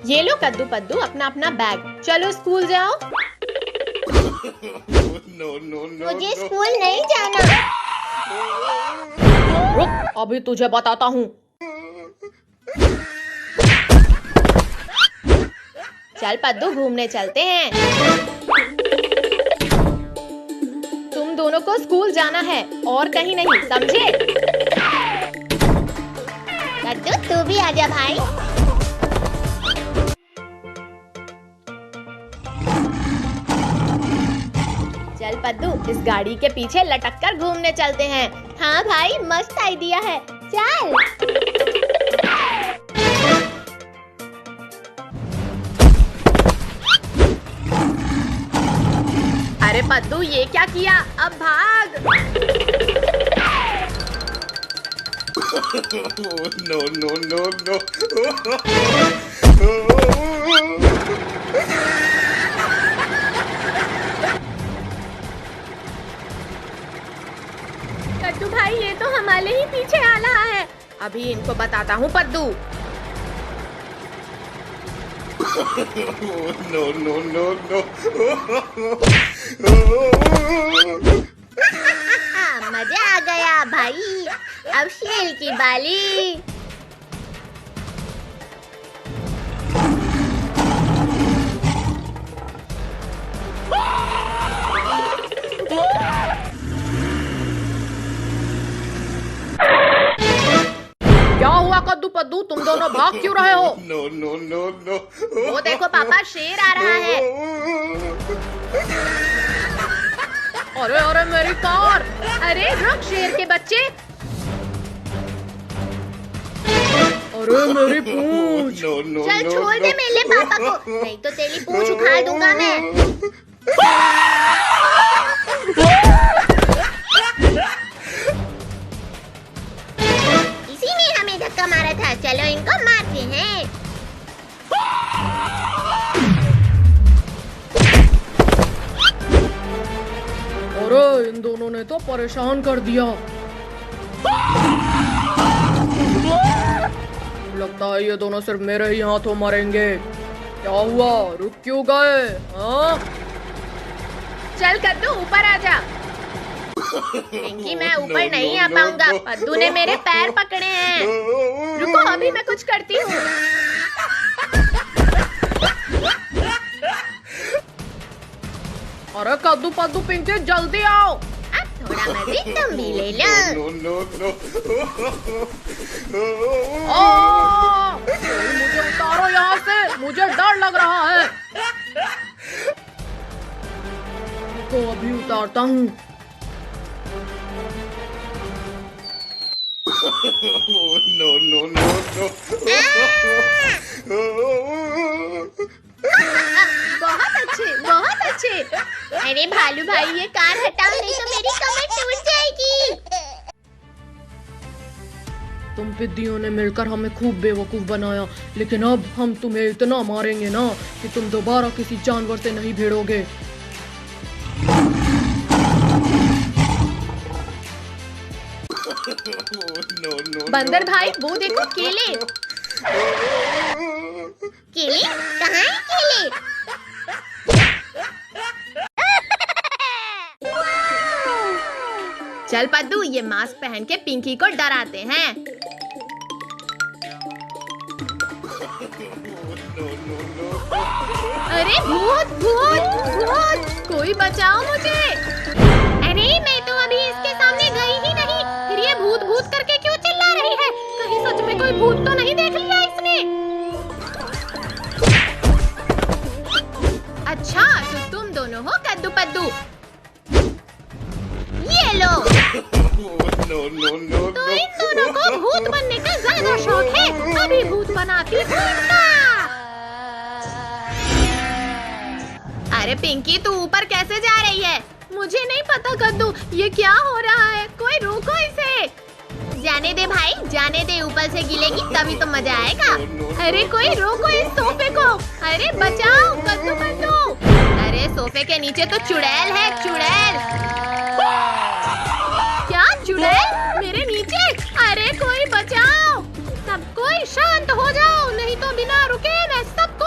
ये लो कद्दू पद्दू अपना अपना बैग, चलो स्कूल जाओ। मुझे स्कूल नहीं जाना। रुक, अभी तुझे बताता हूँ। चल पद्दू घूमने चलते हैं। तुम दोनों को स्कूल जाना है और कहीं नहीं, समझे? कद्दू तू भी आजा भाई। चल पद्दू इस गाड़ी के पीछे लटक कर घूमने चलते हैं। हाँ भाई मस्त आइडिया है, चल। अरे पद्दू ये क्या किया, अब भाग। No, no, no, no. कद्दू भाई ये तो हमारे ही पीछे आ रहा है, अभी इनको बताता हूँ पद्दू। No, no, no, no. मजा आ गया भाई, अब शेर की बाली। क्या हुआ कद्दू पद्दू, तुम दोनों भाग क्यों रहे हो? No, no, no, no. वो देखो पापा, शेर आ रहा है। अरे अरे मेरी कार, अरे रुक शेर के बच्चे। अरे मेरी पूंछ। No, no, चल no, छोड़ दे no. मेरे पापा को, नहीं तो तेरी पूंछ उखाड़ दूंगा मैं। इसी ने हमें धक्का मारा था, चलो इनको मारते हैं। अरे इन दोनों ने तो परेशान कर दिया। लगता है ये दोनों सिर्फ मेरे ही हाथों मरेंगे। क्या हुआ, रुक क्यों गए? हाँ? चल कद्दू ऊपर आ जा। पिंकी मैं ऊपर नहीं आ पाऊंगा, पद्दू ने मेरे पैर पकड़े हैं। रुको अभी मैं कुछ करती हूँ। अरे कद्दू पद्दू पिंकी जल्दी आओ। अब थोड़ा मजे तुम भी ले लो। No, no, no. मुझे उतारो यहाँ से, मुझे डर लग रहा है। तो अभी उतारता हूँ। No, no, no, no. बहुत अच्छे, बहुत अच्छे। अरे भालू भाई ये कार हटाओ, नहीं तो मेरी कमर टूट जाएगी। तुम पिद्दियों ने मिलकर हमें खूब बेवकूफ बनाया, लेकिन अब हम तुम्हें इतना मारेंगे ना कि तुम दोबारा किसी जानवर से नहीं भिड़ोगे। No, no, बंदर भाई वो देखो केले। केले कहाँ है केले? चल पद्दू ये मास्क पहन के पिंकी को डराते हैं। अरे भूत भूत भूत, कोई बचाओ मुझे। अरे मैं तो अभी इसके सामने गई ही नहीं, फिर ये भूत भूत करके क्यों चिल्ला रही है? कहीं सच में कोई भूत तो नहीं देख लिया इसने? अच्छा तो तुम दोनों हो कद्दू पद्दू। ये लो। no, no, no, तो इन दोनों को भूत बनने का ज्यादा शौक है, अभी भूत बनाती हूँ इनका। अरे पिंकी तू ऊपर कैसे जा रही है? मुझे नहीं पता कद्दू, ये क्या हो रहा है, कोई रोको इसे। जाने दे भाई, जाने दे, ऊपर से गिलेगी तभी तो मजा आएगा। अरे कोई रोको इस सोफे को। अरे बचाओ कद्दू पद्दू। अरे सोफे के नीचे तो चुड़ैल है, चुड़ैल। क्या चुड़ैल मेरे नीचे? अरे कोई बचाओ, सब कोई शांत हो जाओ, नहीं तो बिना रुके मैं सबको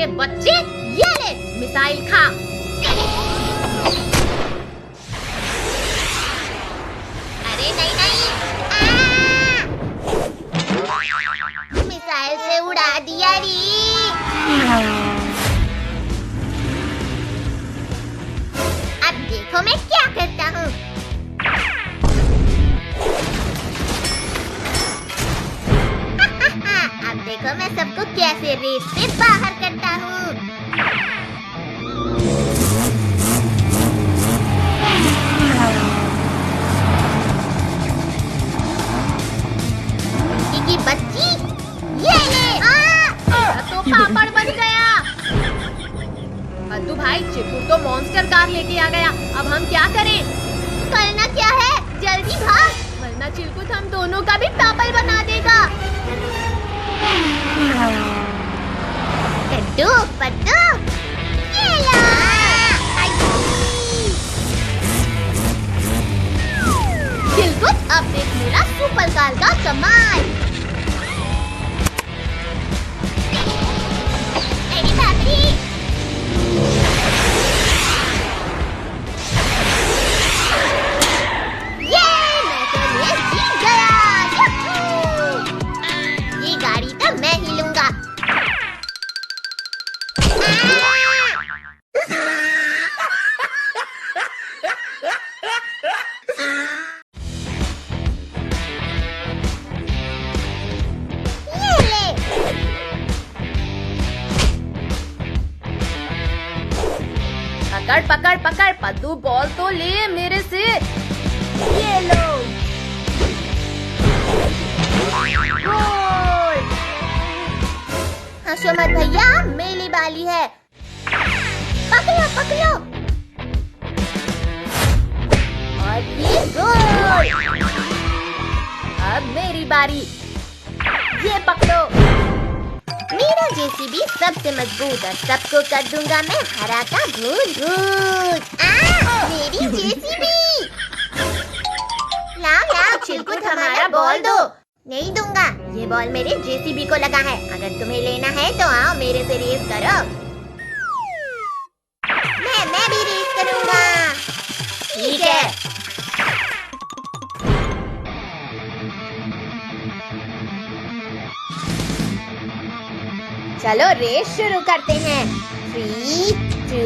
के बच्चे, ये ले मिसाइल खा। अरे नहीं नहीं, मिसाइल से उड़ा दिया री। अब देखो मैं क्या करता हूँ। अब देखो मैं सबको कैसे रेस से बाहर करता हूँ। की बच्ची, ये ले। तो पापड़ बन गया। कद्दू भाई, चिकू तो मॉन्स्टर कार लेके आ गया। अब हम क्या करें? करना क्या है, जल्दी भाग, वरना चिलकुट हम दोनों का भी पापड़ बना देगा। कद्दू पद्दू, ये लो। चिलकुट, अब देख मेरा सुपर कार का कमाल। मेरी भाभी, ये मैं तो ये जीत गया। यूहू! ये गाड़ी तो मैं ही लूंगा। ये ले। पकड़ पकड़ पकड़, पद्दू बॉल तो ले मेरे से। ये लो। गोल। हंसो मत भैया, मेरी बारी है। पकड़ो पकड़ो। और ये गोल। अब मेरी बारी। ये पकड़ो। मेरा जेसीबी सबसे मजबूत और सबको कर दूंगा मैं हरा का भूत भूत। मेरी जेसीबी। लाओ लाओ चिलकुट, हमारा बॉल दो। नहीं दूंगा, ये बॉल मेरे जेसीबी को लगा है। अगर तुम्हें लेना है तो आओ मेरे से रेस करो। मैं भी रेस करूंगा। ठीक है। चलो रेस शुरू करते हैं। 3, 2,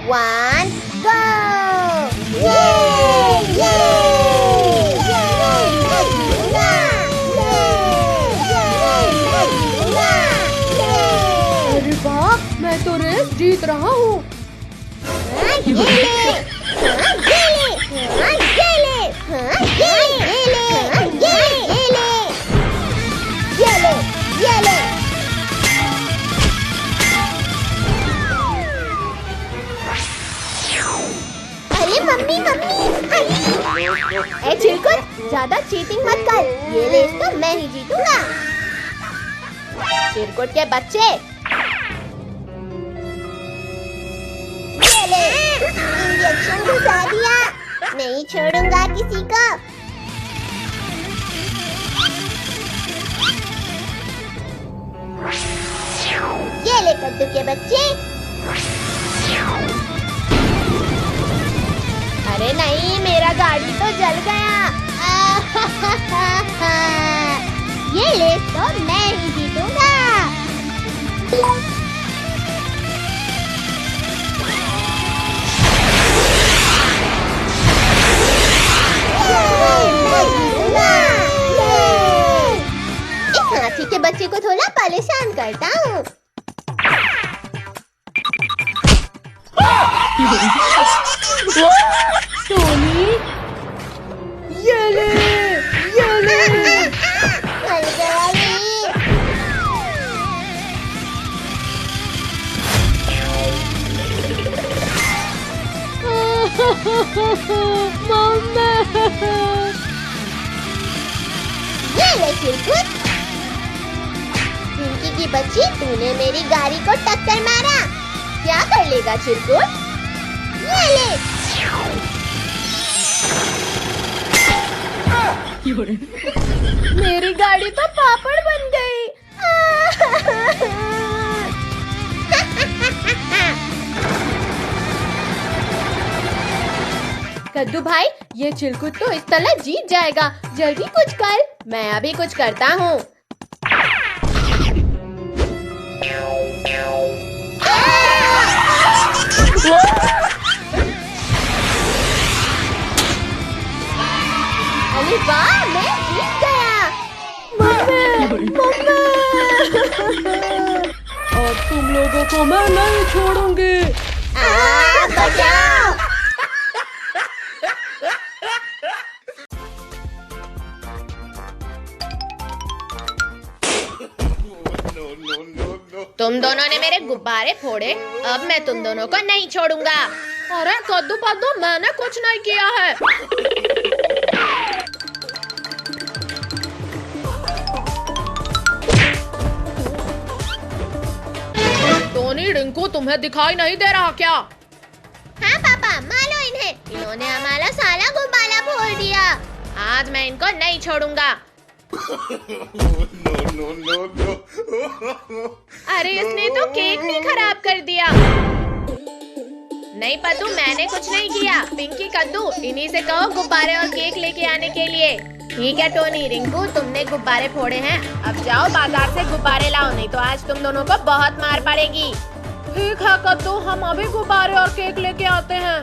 1, गो! ये! ये! ये! मैं जीतूंगा! ये! मैं जीतूंगा! अरे वाह, मैं तो रेस जीत रहा हूँ। ये ले! ये ले! ये ले! ये ले! ये ले! ये ले! अरे मम्मी मम्मी, ए चिलकुट, ज्यादा चीटिंग मत कर। ये रेस तो मैं ही जीतूंगा। चिरकुट के बच्चे, ये ले, इंजेक्शन घुसा दिया। नहीं छोड़ूंगा किसी को। ये ले कद्दू के बच्चे। अरे नहीं, मेरा गाड़ी तो जल गया। ये रेस तो मैं ही जीतूंगा। इस हाथी के बच्चे को थोड़ा परेशान करता हूँ। टोनी, ये ले, ये ले। मर गया ये। मम्मा। ये ले चिलकुट। चिंकी की बच्ची, तूने मेरी गाड़ी को टक्कर मारा। क्या कर लेगा चिलकुट? ये ले। मेरी गाड़ी तो पापड़ बन गई। कद्दू भाई, ये चिलकुट तो इस तरह जीत जाएगा। जल्दी कुछ कर। मैं अभी कुछ करता हूँ। अरे वाह, मैं जीत गया। मम्मी, अब तुम लोगों को मैं नहीं छोड़ूंगी। बचाओ। No, no, no, no. तुम दोनों ने मेरे गुब्बारे फोड़े, अब मैं तुम दोनों को नहीं छोड़ूंगा। अरे कद्दू पद्दू, मैंने कुछ नहीं किया है। टोनी, रिंकू, तुम्हें दिखाई नहीं दे रहा क्या? हाँ पापा, मारो इन्हें। इन्होंने हमारा सारा गुब्बारा फोड़ दिया। आज मैं इनको नहीं छोड़ूंगा। No, no, no, no. अरे इसने तो केक भी खराब कर दिया। नहीं पद्दू, मैंने कुछ नहीं किया। पिंकी, कद्दू, इन्हीं से कहो गुब्बारे और केक लेके आने के लिए। ठीक है टोनी, रिंकू, तुमने गुब्बारे फोड़े हैं, अब जाओ बाजार से गुब्बारे लाओ, नहीं तो आज तुम दोनों को बहुत मार पड़ेगी। ठीक है कद्दू, हम अभी गुब्बारे और केक लेके आते हैं।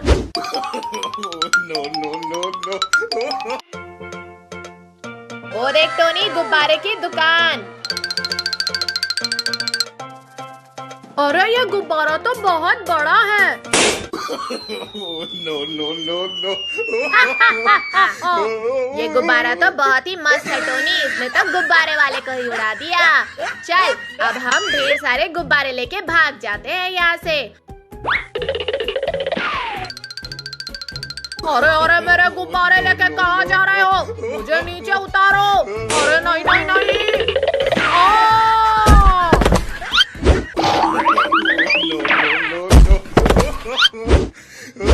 No, no, no, no. वो देख टोनी, गुब्बारे की दुकान। अरे ये गुब्बारा तो बहुत बड़ा है। No, no, no, no. ये गुब्बारा तो बहुत ही मस्त है टोनी, इसने तो गुब्बारे वाले को ही उड़ा दिया। चल, अब हम ढेर सारे गुब्बारे लेके भाग जाते हैं यहाँ से। अरे अरे, मेरे गुब्बारे लेके कहाँ जा रहे हो? मुझे नीचे उतारो। अरे नहीं नहीं नहीं।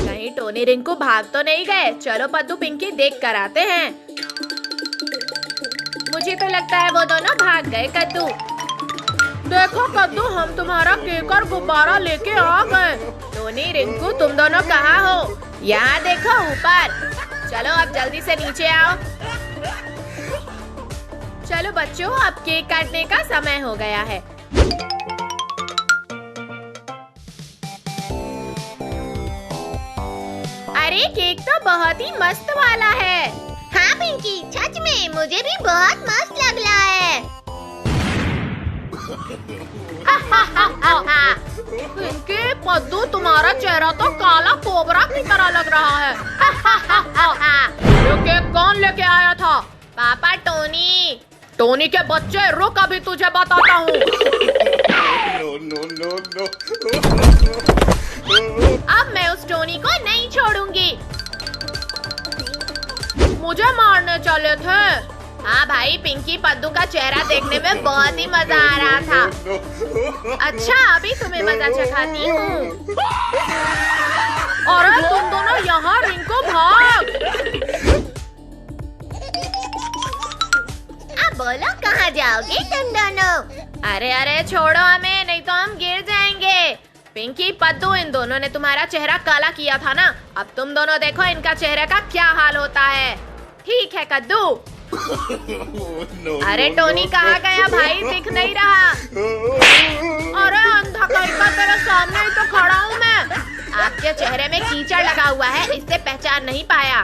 कहीं टोनी रिंकू भाग तो नहीं गए? चलो पद्दू पिंकी देख कर आते हैं। मुझे तो लगता है वो दोनों भाग गए। कद्दू, देखो कद्दू, हम तुम्हारा केक और गुब्बारा लेके आ गए। टोनी, रिंकू, तुम दोनों कहाँ हो? यहाँ देखो ऊपर। चलो अब जल्दी से नीचे आओ। चलो बच्चों, अब केक काटने का समय हो गया है। अरे केक तो बहुत ही मस्त वाला है। हाँ पिंकी, सच में मुझे भी बहुत मस्त लग रहा है। पिंकी, पद्दू, तुम्हारा चेहरा तो काला कोबरा की तरह लग रहा है। ये केक कौन लेके आया था? पापा टोनी। टोनी के बच्चे, रुक, अभी तुझे बताता हूँ। No, no, no, no. अब मैं उस टोनी को नहीं छोड़ूंगी। मुझे मारने चले थे। हाँ भाई, पिंकी पद्दू का चेहरा देखने में बहुत ही मजा आ रहा था। अच्छा, अभी तुम्हें मजा चखाती हूँ। अरे तुम दोनों यहाँ, रिंकू भाग। अब बोलो कहाँ जाओगे तुम दोनों? अरे अरे छोड़ो हमें, नहीं तो हम गिर जाएंगे। पिंकी, पद्दू, इन दोनों ने तुम्हारा चेहरा काला किया था ना, अब तुम दोनों देखो इनका चेहरे का क्या हाल होता है। ठीक है कद्दू। अरे टोनी कहाँ गया भाई, दिख नहीं रहा। अरे अंधा कहीं का, तेरे सामने ही तो खड़ा हूँ मैं। आपके चेहरे में कीचड़ लगा हुआ है, इससे पहचान नहीं पाया।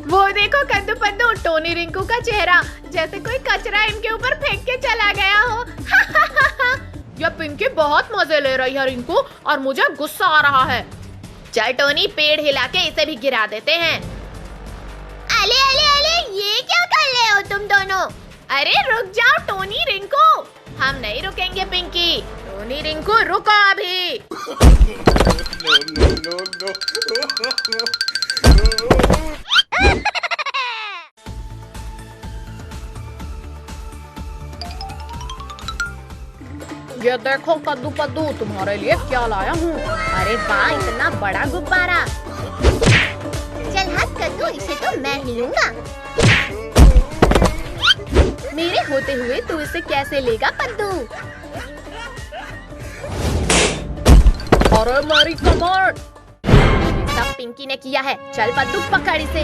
वो देखो कद्दू पद्दू, टोनी रिंकू का चेहरा जैसे कोई कचरा इनके ऊपर फेंक के चला गया हो। ये पिंकी बहुत मजे ले रही है रिंकू, और मुझे गुस्सा आ रहा है। चल टोनी, पेड़ हिला के इसे भी गिरा देते हैं। अले अले अले, ये क्या कर रहे हो तुम दोनों? अरे रुक जाओ टोनी रिंकू। हम नहीं रुकेंगे पिंकी। टोनी रिंकू रुको अभी। No, no, no, no. ये देखो कद्दू पद्दू, तुम्हारे लिए क्या लाया हूँ। अरे वाह, इतना बड़ा गुब्बारा। चल हट कद्दू, इसे तो मैं ही लूंगा। मेरे होते हुए तू इसे कैसे लेगा पद्दू? अरे मेरी कमर। सब पिंकी ने किया है। चल पद्दू पकड़ इसे।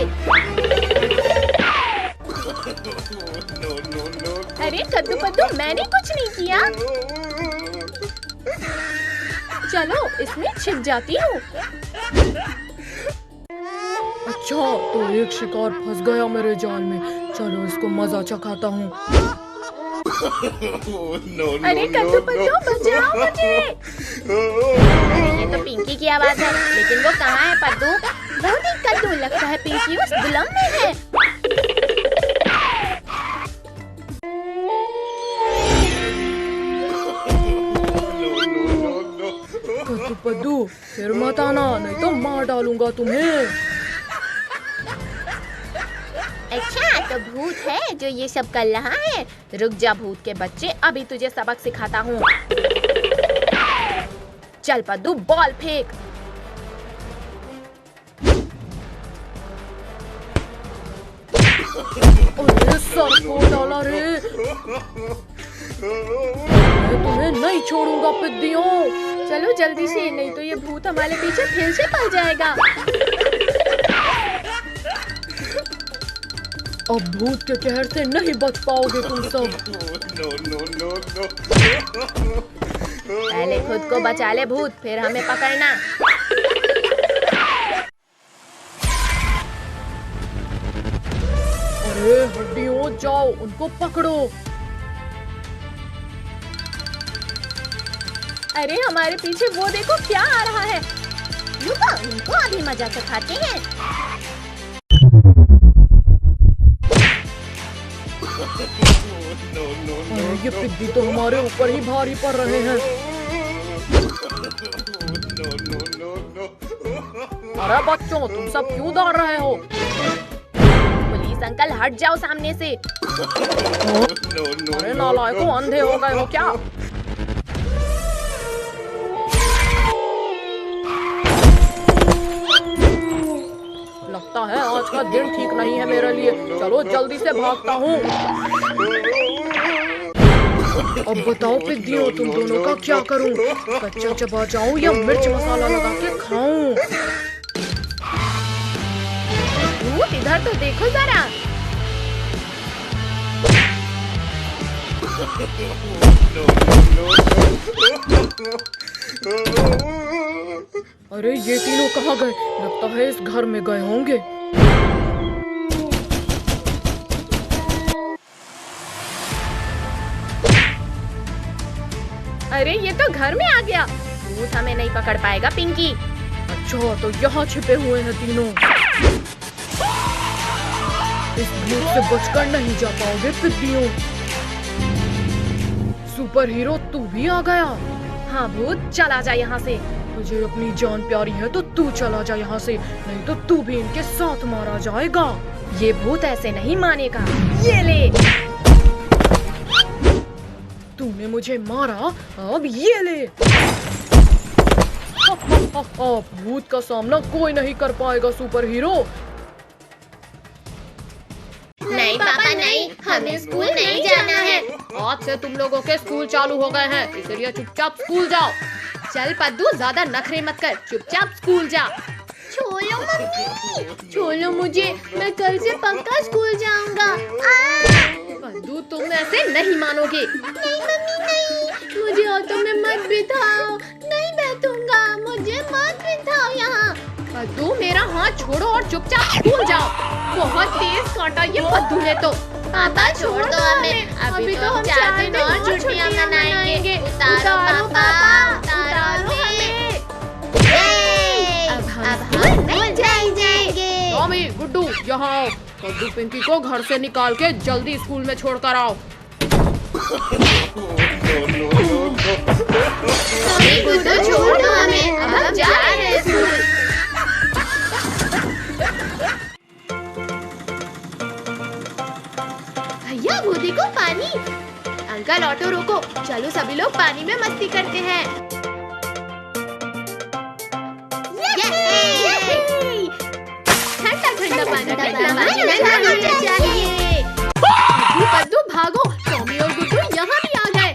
No, no, no. अरे कद्दू पद्दू मैंने कुछ नहीं किया। चलो इसमें छिप जाती हूँ। अच्छा, तो एक शिकार फंस गया मेरे जाल में। चलो इसको मजा चखाता हूँ। No, अरे कद्दू पद्दू बचाओ मुझे। अरे ये तो पिंकी की आवाज है, लेकिन वो कहाँ है पद्दू? बहुत ही कद्दू लगता है पिंकी उस दुलम में है। कद्दू पद्दू फिर मत आना, नहीं तो मार डालूंगा तुम्हें। अच्छा तो भूत है जो ये सब कर रहा है। रुक जा भूत के बच्चे, अभी तुझे सबक सिखाता हूँ। चल पद्दू बॉल फेंक। अरे सर को डाला रे। मैं तुम्हें नहीं छोड़ूंगा पिद्दियों। चलो जल्दी से, नहीं तो ये भूत हमारे पीछे फिर से पड़ जाएगा। अब भूत के कहर से नहीं बच पाओगे तुम सब। No, no, no, no. पहले खुद को बचा ले भूत, फिर हमें पकड़ना। अरे हड्डियों जाओ, उनको पकड़ो। अरे हमारे पीछे वो देखो क्या आ रहा है। रुको, इनको अभी मजा चखाते हैं। No, no, अरे ये पिद्दी तो हमारे ऊपर ही भारी पड़ रहे हैं। no, no, no, no. अरे बच्चों, तुम सब क्यों दौड़ रहे हो? पुलिस अंकल हट जाओ सामने से। No, no, अरे no, नालायकों, no. अंधे हो गए हो क्या? लगता है आज का दिन ठीक नहीं है मेरे लिए। चलो जल्दी से भागता हूँ। अब बताओ पिद्दियों, तुम दोनों का क्या करूं? कच्चा चबा जाऊं या मिर्च मसाला लगा के खाऊं? भूत इधर तो देखो जरा। अरे ये तीनों कहाँ गए? लगता है इस घर में गए होंगे। अरे ये तो घर में आ गया। भूत हमें नहीं पकड़ पाएगा पिंकी। अच्छा, तो यहाँ छिपे हुए हैं तीनों। इस भूत से बचकर नहीं जा पाओगे पिद्दियों। सुपर हीरो तू भी आ गया। हाँ भूत, चला जा यहाँ से। मुझे अपनी जान प्यारी है तो तू चला जा यहाँ से, नहीं तो तू भी इनके साथ मारा जाएगा। ये भूत ऐसे नहीं मानेगा। ये ले। तूने मुझे मारा, अब ये ले। भूत का सामना कोई नहीं कर पाएगा सुपर हीरो। नहीं पापा नहीं, हमें स्कूल नहीं जाना है। आज से तुम लोगों के स्कूल चालू हो गए हैं, इसलिए चुपचाप स्कूल जाओ। चल पद्दू, ज्यादा नखरे मत कर, चुपचाप स्कूल जा। छोड़ो मम्मी, छोड़ो मुझे, मैं कल से पक्का स्कूल जाऊंगा। पद्दू, तुम ऐसे नहीं मानोगे। नहीं मम्मी नहीं, मुझे ऑटो में मत बिठाओ। नहीं बैठूंगा, मुझे मत बिठाओ यहाँ। पद्दू, मेरा हाथ छोड़ो और चुपचाप स्कूल जाओ। बहुत तेज काटा ये पद्दू ने तो। पापा छोड़ दो हमें, अभी तो हम 4 दिन और छुट्टियां मनाएंगे। उतारो पापा, उतारो हमें। अब हम नहीं जाएंगे। टॉमी, गुड्डू, यहाँ आओ। पद्दू पिंकी को घर से निकाल के जल्दी स्कूल में छोड़ कर आओ। गुड्डू छोड़ दो हमें, अब हम जा रहे हैं स्कूल। भैया वो देखो पानी। अंकल ऑटो रोको, चलो सभी लोग पानी में मस्ती करते हैं। ठंडा ठंडा पानी चाहिए। पद्दू भागो, टॉमी और गुड्डू यहाँ भी आ गए।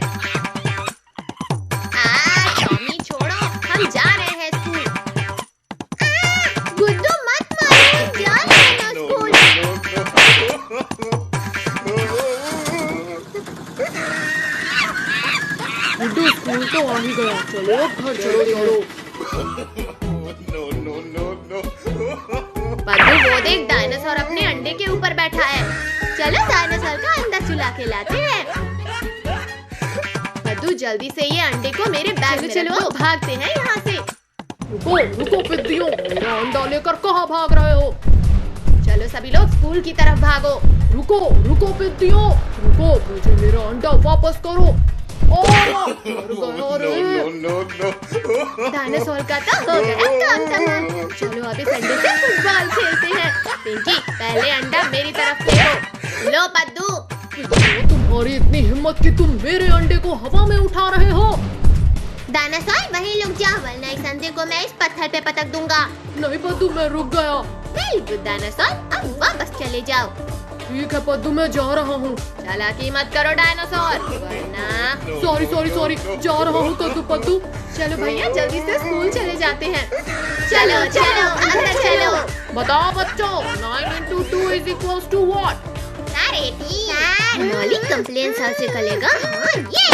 टॉमी छोड़ो, हम जा रहे हैं स्कूल। गुड्डू स्कूल तो आ ही गया, चलो घर चलो चलो। No, no, no, no. पद्दू वो देख, डायनासोर अपने अंडे के ऊपर बैठा है। चलो डायनासोर का अंडा चुला के लाते हैं। पद्दू जल्दी से ये अंडे को मेरे बैग में चलो भागते हैं यहाँ से। रुको रुको पिद्दियों, मेरा अंडा लेकर कहाँ भाग रहे हो? चलो सभी लोग स्कूल की तरफ भागो। रुको रुको पिद्दियों, रुको, मुझे मेरा अंडा वापस करो। मर गया रे। No, no. डायनासोर का तो हो गया काम तमाम। चलो अभी संडे से फुटबॉल खेलते हैं। पिंकी पहले अंडा मेरी तरफ फेंको। लो पद्दू। पिद्दियों, तुम्हारी इतनी हिम्मत कि तुम मेरे अंडे को हवा में उठा रहे हो? डायनासोर वहीं रुक जाओ, वरना इस अंडे को मैं इस पत्थर पे पटक दूंगा। नहीं पद्दू, मैं रुक गया। वेरी गुड डायनासोर, अब वापस चले जाओ। ठीक है पद्दू, मैं जा रहा हूँ। चालाकी मत करो डायनासोर, वरना। सॉरी सॉरी सॉरी, जा रहा हूँ कद्दू पद्दू। चलो भैया जल्दी से स्कूल चले जाते हैं। चलो चलो अंदर चलो। बताओ बच्चों, 9 into 2 is equals to what? अरे ठीक, मौलिक कंप्लेन सर से करेगा। हाँ ये।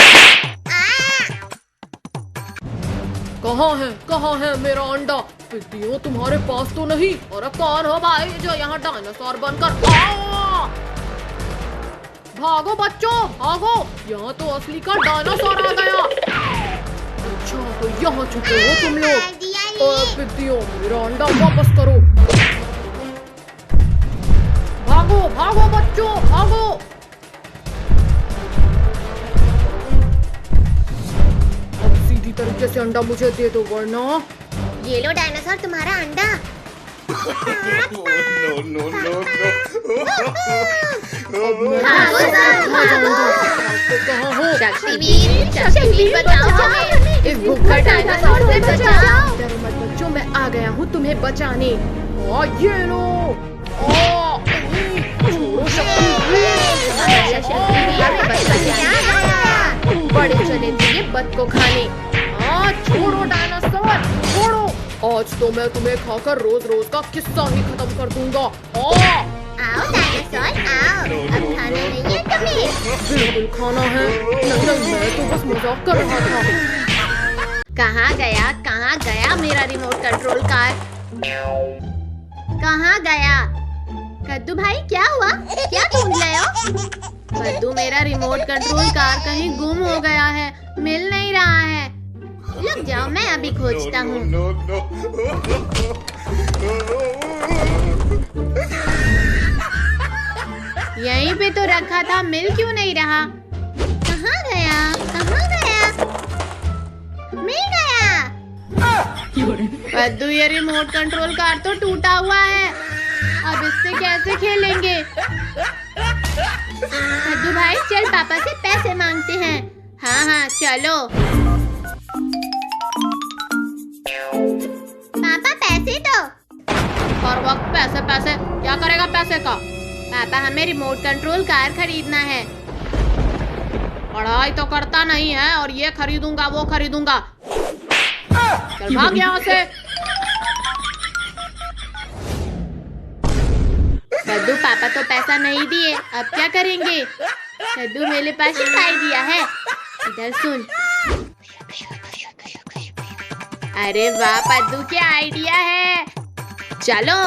कहाँ है मेरा अंडा? पिद्दियों, तुम्हारे पास तो नहीं। और कौन हो भाई जो यहाँ डायनासोर बनकर आओ? भागो बच्चों भागो, यहाँ तो असली का डायनासोर आ गया। अच्छा तो यहाँ छुपे हो तुम लोग। और पिद्दियों, मेरा अंडा वापस करो। भागो भागो बच्चों भागो। अब सीधी तरीके से अंडा मुझे दे दो, वरना। ये लो डायनासोर तुम्हारा अंडा। No, no, no, no. अब मैं भागो सर, भागो। कहाँ हो? शक्तिवीर बचाओ हमें। इस भूखा डायनासोर से बचाओ। डरो मत बच्चों, मैं आ गया हूँ तुम्हें बचाने। ये लो। छोड़ो बड़े चले थे ये बद को खाने। छोड़ो डायनासोर छोड़ो। आज तो मैं तुम्हें खाकर रोज रोज का किस्सा ही खत्म कर दूंगा। आओ डायनासोर आओ, अब खाना नहीं है तुम्हें। बिल्कुल खाना है। नहीं, मैं तो बस मजाक कर रहा था। कहाँ गया मेरा रिमोट कंट्रोल कार? कहाँ गया? कद्दू भाई क्या हुआ, क्या ढूंढ रहे हो? कद्दू, मेरा रिमोट कंट्रोल कार कहीं गुम हो गया है, मिल नहीं रहा है। लग जाओ, मैं अभी खोजता हूँ। No, no. यहीं पे तो रखा था, मिल क्यों नहीं रहा? कहाँ गया? मिल गया। कद्दू, ये रिमोट कंट्रोल कार तो टूटा हुआ है, अब इससे कैसे खेलेंगे? कद्दू भाई चल पापा से पैसे मांगते हैं। हाँ चलो। पापा पैसे दो। हर वक्त पैसे पैसे, क्या करेगा पैसे का? पापा हमें रिमोट कंट्रोल कार खरीदना है। पढ़ाई तो करता नहीं है और ये खरीदूंगा वो खरीदूंगा। चल भाग यहाँ से। कद्दू, पापा तो पैसा नहीं दिए, अब क्या करेंगे? कद्दू, मेरे पास एक आइडिया है, इधर सुन। अरे वाह पद्दू, क्या आइडिया है। चलो।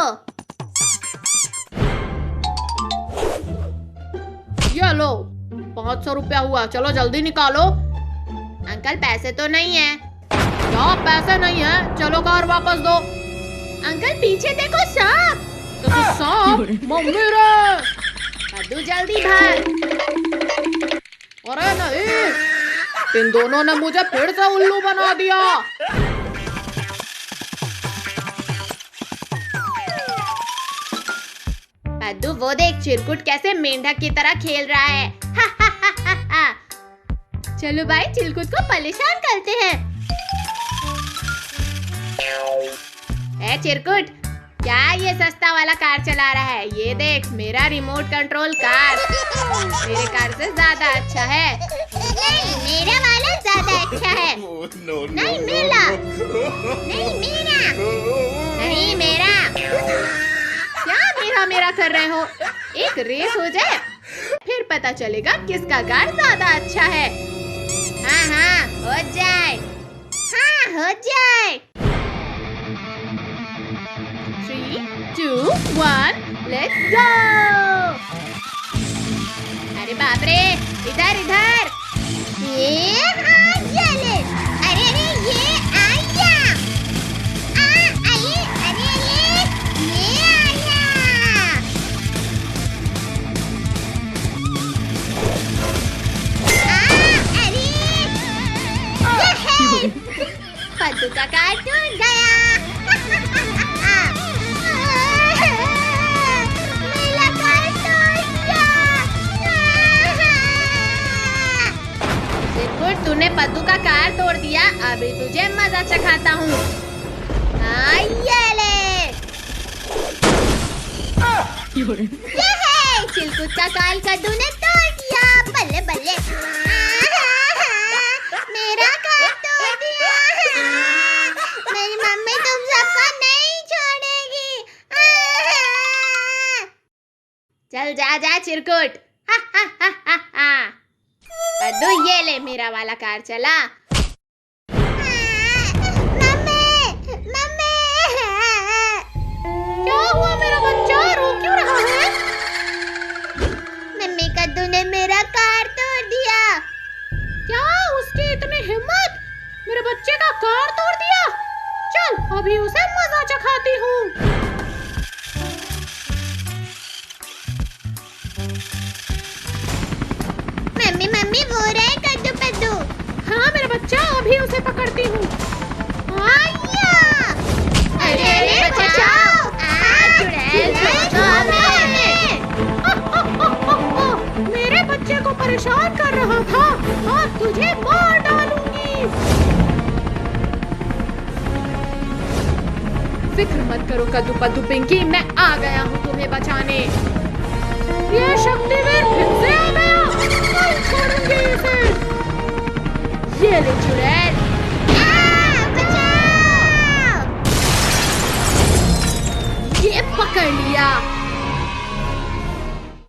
ये लो 500 रुपया हुआ, चलो जल्दी निकालो। अंकल पैसे तो नहीं है। क्या पैसे नहीं है? चलो कार वापस दो। अंकल पीछे देखो, सांप। तो सांप? मम्मी रे। कद्दू जल्दी भाग। अरे नहीं, इन दोनों ने मुझे फिर से उल्लू बना दिया। कद्दू, वो देख चिरकुट कैसे मेंढक की तरह खेल रहा है। चलो भाई चिरकुट को परेशान करते हैं। ए चिरकुट, क्या ये सस्ता वाला कार चला रहा है? ये देख मेरा रिमोट कंट्रोल कार मेरे कार से ज्यादा अच्छा है। नहीं, मेरा वाला ज्यादा अच्छा है। No, नहीं मेरा, नहीं मेरा। क्या मेरा कर रहे हो? एक रेस हो जाए, फिर पता चलेगा किसका कार ज्यादा अच्छा है। हाँ हो जाए। 3, 2, 1, let's go! अरे बाप रे, इधर इधर। ये ले। अरे ये आया। आइए, अरे ये आया। अरे ये पद्दू का कार टूट गया। मेरा कार टूट गया। चिरकुट, तूने पद्दू का कार तोड़ दिया, अभी तुझे मजा चखाता हूँ। ये ले। ये है चिलकुट का काल कद्दू ने तोड़ दिया। बल्ले बल्ले। मेरा कार तोड़ दिया। मेरी मम्मी तुम सबको नहीं छोड़ेगी। चल जा जा चिरकुट। हा हा हा हा हा। पद्दू ये ले, मेरा वाला कार चला। क्या हुआ मेरा बच्चा, रो क्यों रहा है? मम्मी कद्दू ने मेरा कार तोड़ दिया। क्या उसकी इतनी हिम्मत, मेरे बच्चे का कार तोड़ दिया? चल अभी उसे मजा चखाती हूँ। मम्मी मम्मी वो रहे कद्दू पद्दू। हाँ मेरा बच्चा, अभी उसे पकड़ती हूँ। आया। अरे अरे बचाओ। मेरे बच्चे को परेशान कर रहा था और तुझे मार डालूंगी। फिक्र मत करो कद्दू पद्दू पिंकी, मैं आ गया हूँ तुम्हें बचाने। ये शक्तिवीर